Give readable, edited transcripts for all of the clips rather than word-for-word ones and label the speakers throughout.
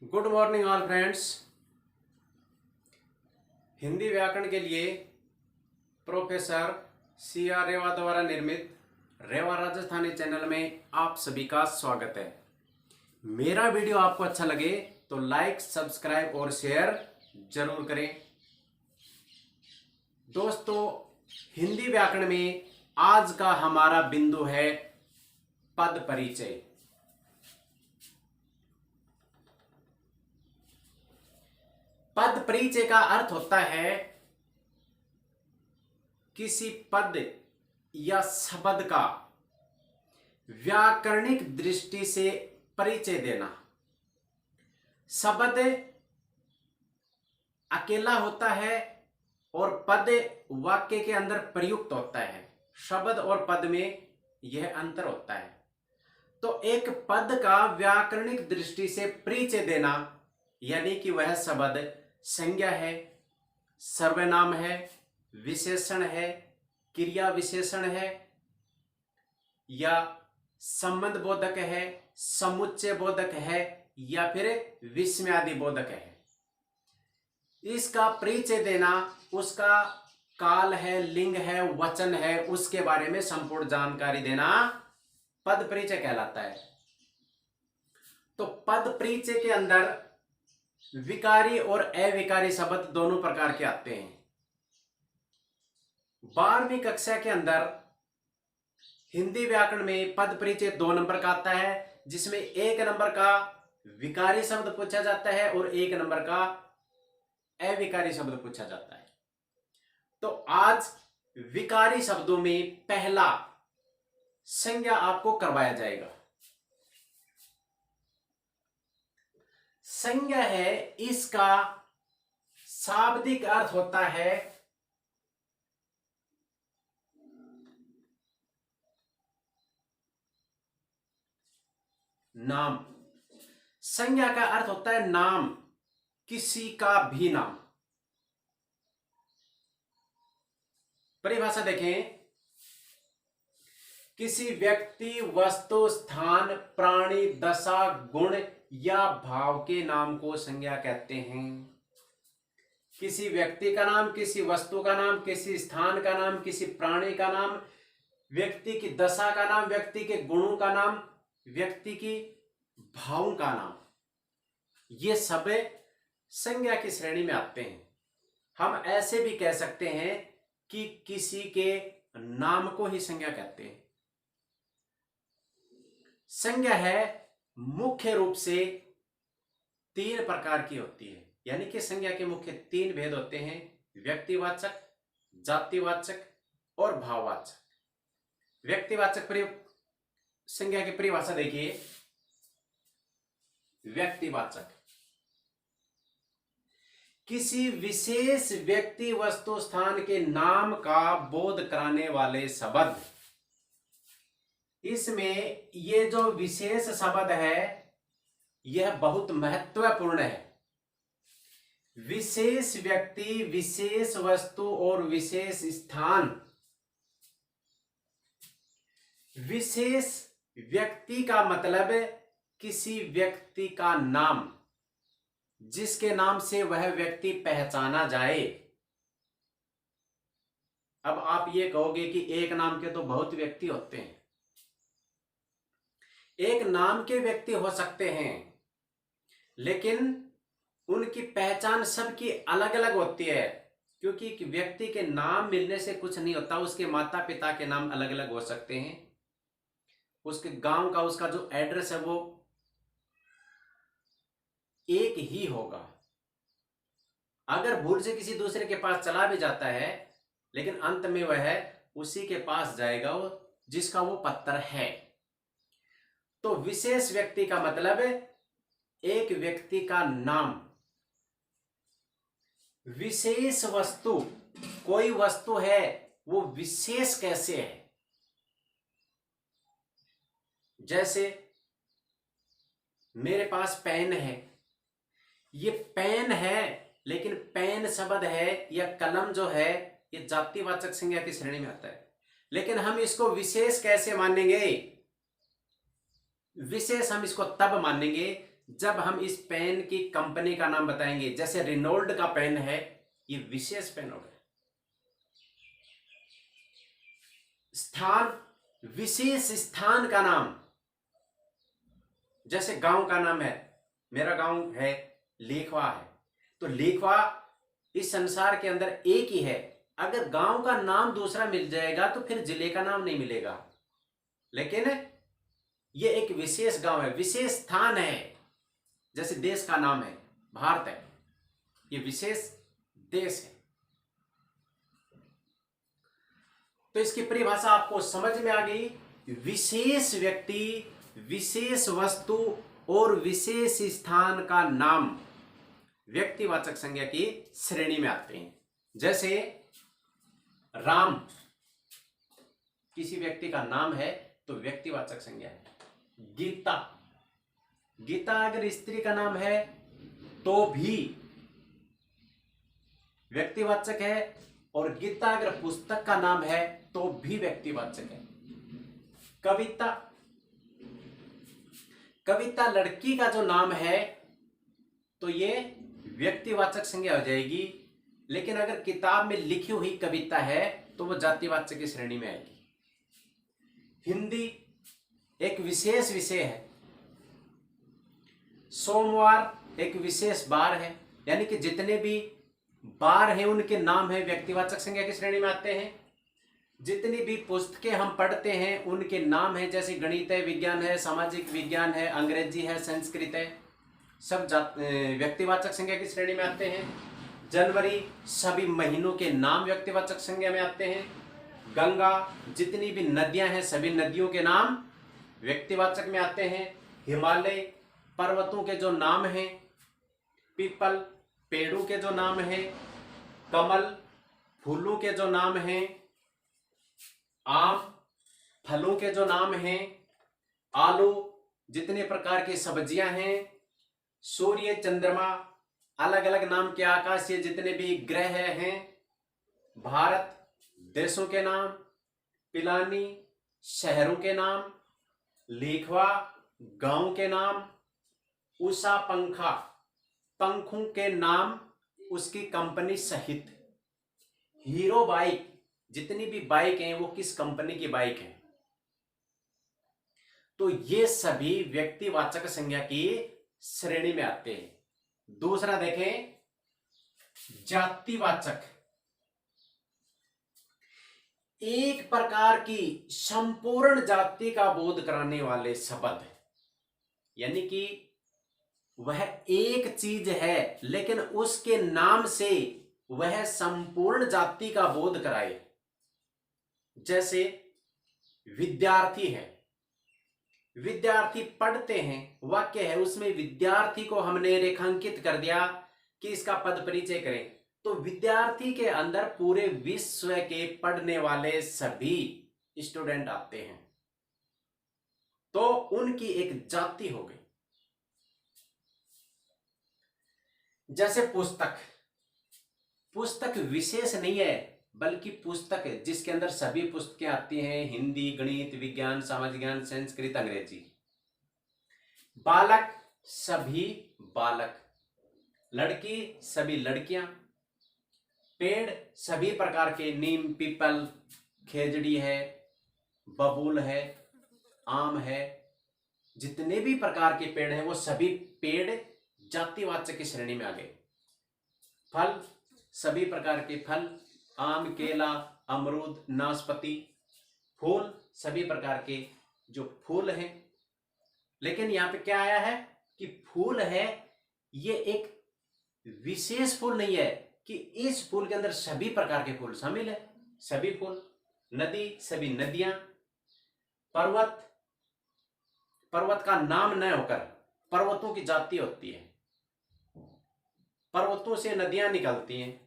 Speaker 1: Good morning all friends. Hindi व्याकरण के लिए प्रोफेसर C.R. रेवा द्वारा निर्मित रेवा राजस्थानी चैनल में आप सभी का स्वागत है। मेरा वीडियो आपको अच्छा लगे तो लाइक, सब्सक्राइब और शेयर जरूर करें। दोस्तों, हिंदी व्याकरण में आज का हमारा बिंदु है पद परिचय। पद परिचय का अर्थ होता है किसी पद या शब्द का व्याकरणिक दृष्टि से परिचय देना। शब्द अकेला होता है और पद वाक्य के अंदर प्रयुक्त होता है। शब्द और पद में यह अंतर होता है। तो एक पद का व्याकरणिक दृष्टि से परिचय देना यानी कि वह शब्द संज्ञा है, सर्वनाम है, विशेषण है, क्रिया विशेषण है या संबंध बोधक है, समुच्चय बोधक है या फिर विस्मयादि बोधक है। इसका परिचय देना, उसका काल है, लिंग है, वचन है, उसके बारे में संपूर्ण जानकारी देना पद परिचय कहलाता है। तो पद परिचय के अंदर विकारी और अविकारी शब्द दोनों प्रकार के आते हैं। 12वीं कक्षा के अंदर हिंदी व्याकरण में पद परिचय 2 नंबर का आता है, जिसमें 1 नंबर का विकारी शब्द पूछा जाता है और 1 नंबर का अविकारी शब्द पूछा जाता है। तो आज विकारी शब्दों में पहला संज्ञा आपको करवाया जाएगा। संज्ञा है, इसका शाब्दिक अर्थ होता है नाम। संज्ञा का अर्थ होता है नाम, किसी का भी नाम। परिभाषा देखें, किसी व्यक्ति, वस्तु, स्थान, प्राणी, दशा, गुण या भाव के नाम को संज्ञा कहते हैं। किसी व्यक्ति का नाम, किसी वस्तु का नाम, किसी स्थान का नाम, किसी प्राणी का नाम, व्यक्ति की दशा का नाम, व्यक्ति के गुणों का नाम, व्यक्ति की भावों का नाम, ये सब संज्ञा की श्रेणी में आते हैं। हम ऐसे भी कह सकते हैं कि किसी के नाम को ही संज्ञा कहते हैं। संज्ञा है मुख्य रूप से 3 प्रकार की होती है, यानी कि संज्ञा के मुख्य 3 भेद होते हैं: व्यक्तिवाचक, जातिवाचक और भाववाचक। व्यक्तिवाचक संज्ञा की परिभाषा देखिए। व्यक्तिवाचक किसी विशेष व्यक्ति, वस्तु, स्थान के नाम का बोध कराने वाले शब्द। इसमें ये जो विशेष शब्द है यह बहुत महत्वपूर्ण है। विशेष व्यक्ति, विशेष वस्तु और विशेष स्थान। विशेष व्यक्ति का मतलब किसी व्यक्ति का नाम, जिसके नाम से वह व्यक्ति पहचाना जाए। अब आप ये कहोगे कि एक नाम के तो बहुत व्यक्ति होते हैं। एक नाम के व्यक्ति हो सकते हैं, लेकिन उनकी पहचान सबकी अलग अलग होती है, क्योंकि व्यक्ति के नाम मिलने से कुछ नहीं होता। उसके माता पिता के नाम अलग अलग हो सकते हैं, उसके गांव का, उसका जो एड्रेस है वो एक ही होगा। अगर भूल से किसी दूसरे के पास चला भी जाता है, लेकिन अंत में वह उसी के पास जाएगा जिसका वो पत्र है। तो विशेष व्यक्ति का मतलब एक व्यक्ति का नाम। विशेष वस्तु, कोई वस्तु है वो विशेष कैसे है? जैसे मेरे पास पेन है, ये पेन है, लेकिन पेन शब्द है या कलम जो है ये जातिवाचक संज्ञा की श्रेणी में आता है। लेकिन हम इसको विशेष कैसे मानेंगे? विशेष हम इसको तब मानेंगे जब हम इस पेन की कंपनी का नाम बताएंगे, जैसे रेनॉल्ड का पेन है, ये विशेष पेन हो गया। स्थान, विशेष स्थान का नाम, जैसे गांव का नाम है, मेरा गांव है लेखवा है, तो लेखवा इस संसार के अंदर एक ही है। अगर गांव का नाम दूसरा मिल जाएगा तो फिर जिले का नाम नहीं मिलेगा, लेकिन ये एक विशेष गांव है, विशेष स्थान है। जैसे देश का नाम है भारत है, ये विशेष देश है। तो इसकी परिभाषा आपको समझ में आ गई। विशेष व्यक्ति, विशेष वस्तु और विशेष स्थान का नाम व्यक्तिवाचक संज्ञा की श्रेणी में आते हैं। जैसे राम किसी व्यक्ति का नाम है तो व्यक्तिवाचक संज्ञा है। गीता, गीता अगर स्त्री का नाम है तो भी व्यक्तिवाचक है, और गीता अगर पुस्तक का नाम है तो भी व्यक्तिवाचक है। कविता, कविता लड़की का जो नाम है तो ये व्यक्तिवाचक संज्ञा हो जाएगी, लेकिन अगर किताब में लिखी हुई कविता है तो वो जातिवाचक की श्रेणी में आएगी। हिंदी एक विशेष विषय है। सोमवार एक विशेष बार है, यानी कि जितने भी बार हैं उनके नाम है व्यक्तिवाचक संज्ञा की श्रेणी में आते हैं। जितनी भी पुस्तकें हम पढ़ते हैं उनके नाम है, जैसे गणित है, विज्ञान है, सामाजिक विज्ञान है, अंग्रेजी है, संस्कृत है, सब व्यक्तिवाचक संज्ञा की श्रेणी में आते हैं। जनवरी सभी महीनों के नाम व्यक्तिवाचक संज्ञा में आते हैं। गंगा, जितनी भी नदियां हैं सभी नदियों के नाम व्यक्तिवाचक में आते हैं। हिमालय पर्वतों के जो नाम हैं, पीपल पेड़ों के जो नाम हैं, कमल फूलों के जो नाम हैं, आम फलों के जो नाम हैं, आलू जितने प्रकार की सब्जियां हैं, सूर्य चंद्रमा अलग अलग नाम के आकाशीय जितने भी ग्रह हैं, भारत देशों के नाम, पिलानी शहरों के नाम, लेखवा गांव के नाम, उषा पंखा पंखों के नाम उसकी कंपनी सहित, हीरो बाइक जितनी भी बाइक हैं वो किस कंपनी की बाइक है। तो ये सभी व्यक्तिवाचक संज्ञा की श्रेणी में आते हैं। दूसरा देखें, जातिवाचक, एक प्रकार की संपूर्ण जाति का बोध कराने वाले शब्द, यानी कि वह एक चीज है लेकिन उसके नाम से वह संपूर्ण जाति का बोध कराए। जैसे विद्यार्थी है, विद्यार्थी पढ़ते हैं, वाक्य है उसमें विद्यार्थी को हमने रेखांकित कर दिया कि इसका पद परिचय करें, तो विद्यार्थी के अंदर पूरे विश्व के पढ़ने वाले सभी स्टूडेंट आते हैं, तो उनकी एक जाति हो गई। जैसे पुस्तक, पुस्तक विशेष नहीं है बल्कि पुस्तक है जिसके अंदर सभी पुस्तकें आती हैं, हिंदी, गणित, विज्ञान, सामाजिक ज्ञान, संस्कृत, अंग्रेजी। बालक सभी बालक, लड़की सभी लड़कियां, पेड़ सभी प्रकार के, नीम, पीपल, खेजड़ी है, बबूल है, आम है, जितने भी प्रकार के पेड़ हैं वो सभी पेड़ जातिवाचक की श्रेणी में आ गए। फल सभी प्रकार के फल, आम, केला, अमरूद, नाशपाती। फूल सभी प्रकार के जो फूल हैं, लेकिन यहां पे क्या आया है कि फूल है, ये एक विशेष फूल नहीं है कि इस फूल के अंदर सभी प्रकार के फूल शामिल है, सभी फूल। नदी सभी नदियां, पर्वत, पर्वत का नाम न होकर पर्वतों की जाति होती है, पर्वतों से नदियां निकलती हैं,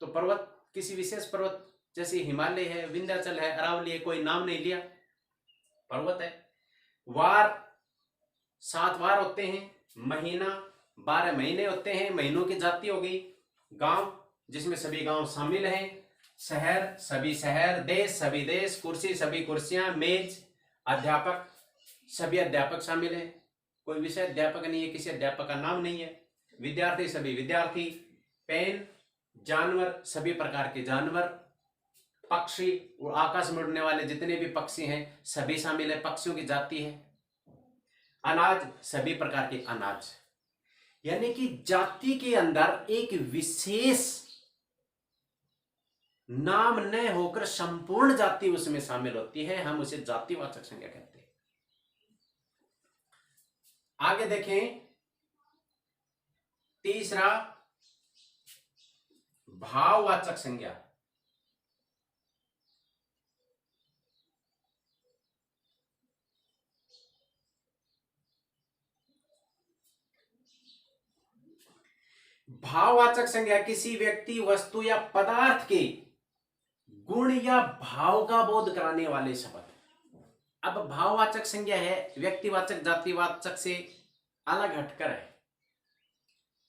Speaker 1: तो पर्वत किसी विशेष पर्वत, जैसे हिमालय है, विंध्याचल है, अरावली है, कोई नाम नहीं लिया, पर्वत है। वार 7 वार होते हैं, महीना 12 महीने होते हैं, महीनों की जाति हो गई। गांव जिसमें सभी गांव शामिल हैं, शहर सभी शहर, देश सभी देश, कुर्सी सभी कुर्सियां, मेज, अध्यापक सभी अध्यापक शामिल हैं। कोई विषय अध्यापक नहीं है, किसी अध्यापक का नाम नहीं है। विद्यार्थी सभी विद्यार्थी, पेन, जानवर सभी प्रकार के जानवर, पक्षी और आकाश में उड़ने वाले जितने भी पक्षी हैं सभी शामिल है, पक्षियों की जाति है। अनाज सभी प्रकार के अनाज, यानी कि जाति के अंदर एक विशेष नाम न होकर संपूर्ण जाति उसमें शामिल होती है, हम उसे जातिवाचक संज्ञा कहते हैं। आगे देखें, तीसरा भाववाचक संज्ञा। भाववाचक संज्ञा किसी व्यक्ति, वस्तु या पदार्थ के गुण या भाव का बोध कराने वाले शब्द। अब भाववाचक संज्ञा है व्यक्तिवाचक जातिवाचक से अलग हटकर है,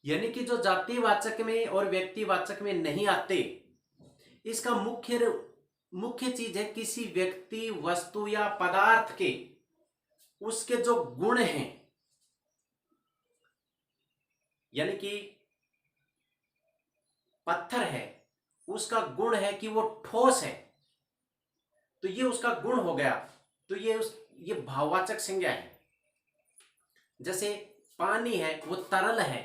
Speaker 1: यानी कि जो जातिवाचक में और व्यक्तिवाचक में नहीं आते। इसका मुख्य चीज है किसी व्यक्ति, वस्तु या पदार्थ के उसके जो गुण हैं, यानी कि पत्थर है, उसका गुण है कि वो ठोस है, तो ये उसका गुण हो गया, तो ये भाववाचक संज्ञा है। जैसे पानी है वो तरल है,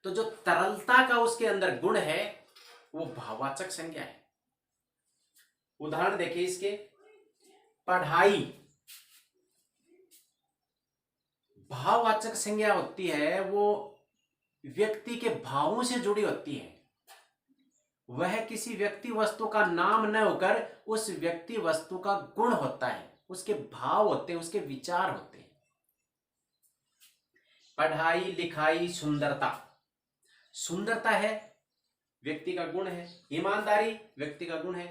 Speaker 1: तो जो तरलता का उसके अंदर गुण है वो भाववाचक संज्ञा है। उदाहरण देखिए इसके, पढ़ाई भाववाचक संज्ञा होती है, वो व्यक्ति के भावों से जुड़ी होती है। वह किसी व्यक्ति वस्तु का नाम न होकर उस व्यक्ति वस्तु का गुण होता है, उसके भाव होते हैं, उसके विचार होते हैं। पढ़ाई, लिखाई, सुंदरता, सुंदरता है व्यक्ति का गुण है। ईमानदारी व्यक्ति का गुण है।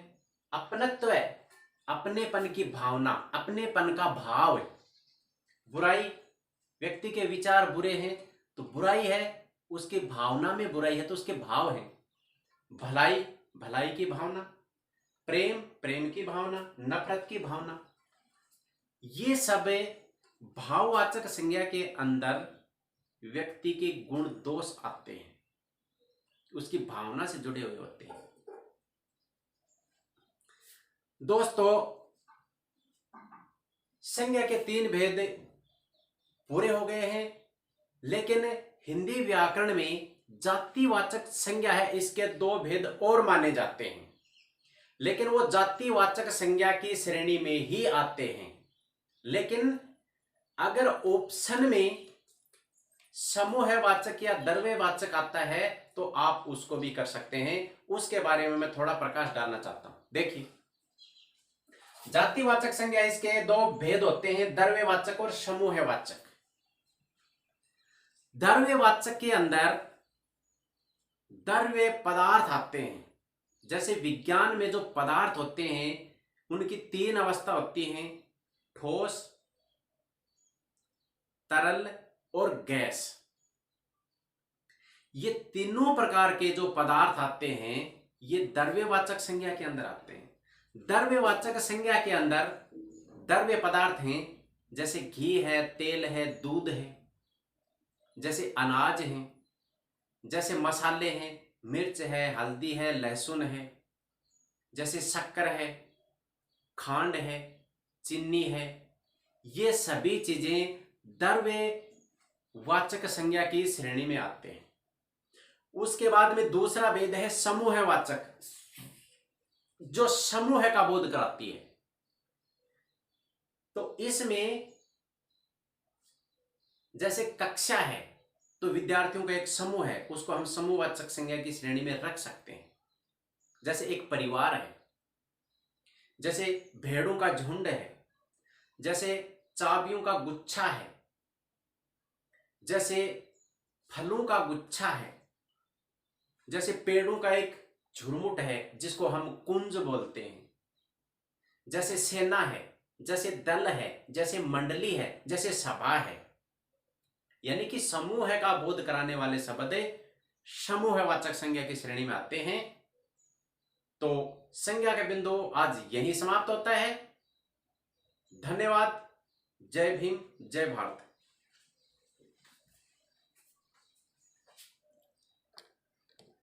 Speaker 1: अपनत्व है अपनेपन की भावना, अपनेपन का भाव है। बुराई व्यक्ति के विचार बुरे हैं तो बुराई है, उसकी भावना में बुराई है तो उसके भाव है। भलाई, भलाई की भावना। प्रेम, प्रेम की भावना। नफरत की भावना। ये सब भाववाचक संज्ञा के अंदर व्यक्ति के गुण दोष आते हैं, उसकी भावना से जुड़े हुए होते हैं। दोस्तों, संज्ञा के 3 भेद पूरे हो गए हैं, लेकिन हिंदी व्याकरण में जातिवाचक संज्ञा है, इसके 2 भेद और माने जाते हैं, लेकिन वो जातिवाचक संज्ञा की श्रेणी में ही आते हैं। लेकिन अगर ऑप्शन में समूहवाचक या द्रव्यवाचक आता है तो आप उसको भी कर सकते हैं, उसके बारे में मैं थोड़ा प्रकाश डालना चाहता हूं। देखिए, जातिवाचक संज्ञा, इसके 2 भेद होते हैं, द्रव्यवाचक और समूहवाचक। द्रव्यवाचक के अंदर द्रव्य पदार्थ आते हैं। जैसे विज्ञान में जो पदार्थ होते हैं उनकी 3 अवस्था होती हैं, ठोस, तरल और गैस। ये तीनों प्रकार के जो पदार्थ आते हैं ये द्रव्यवाचक संज्ञा के अंदर आते हैं। द्रव्यवाचक संज्ञा के अंदर द्रव्य पदार्थ हैं, जैसे घी है, तेल है, दूध है, जैसे अनाज है, जैसे मसाले हैं, मिर्च है, हल्दी है, लहसुन है, जैसे शक्कर है, खांड है, चीनी है। ये सभी चीजें द्रव्यवाचक संज्ञा की श्रेणी में आते हैं। उसके बाद में दूसरा भेद है समूहवाचक, जो समूह का बोध कराती है। तो इसमें जैसे कक्षा है तो विद्यार्थियों का एक समूह है, उसको हम समूहवाचक संज्ञा की श्रेणी में रख सकते हैं। जैसे एक परिवार है, जैसे भेड़ों का झुंड है, जैसे चाबियों का गुच्छा है, जैसे फलों का गुच्छा है, जैसे पेड़ों का एक झुरमुट है जिसको हम कुंज बोलते हैं, जैसे सेना है, जैसे दल है, जैसे मंडली है, जैसे सभा है। यानी कि समूह का बोध कराने वाले शब्द समूहवाचक संज्ञा की श्रेणी में आते हैं। तो संज्ञा का बिंदु आज यही समाप्त होता है। धन्यवाद। जय भीम, जय भारत।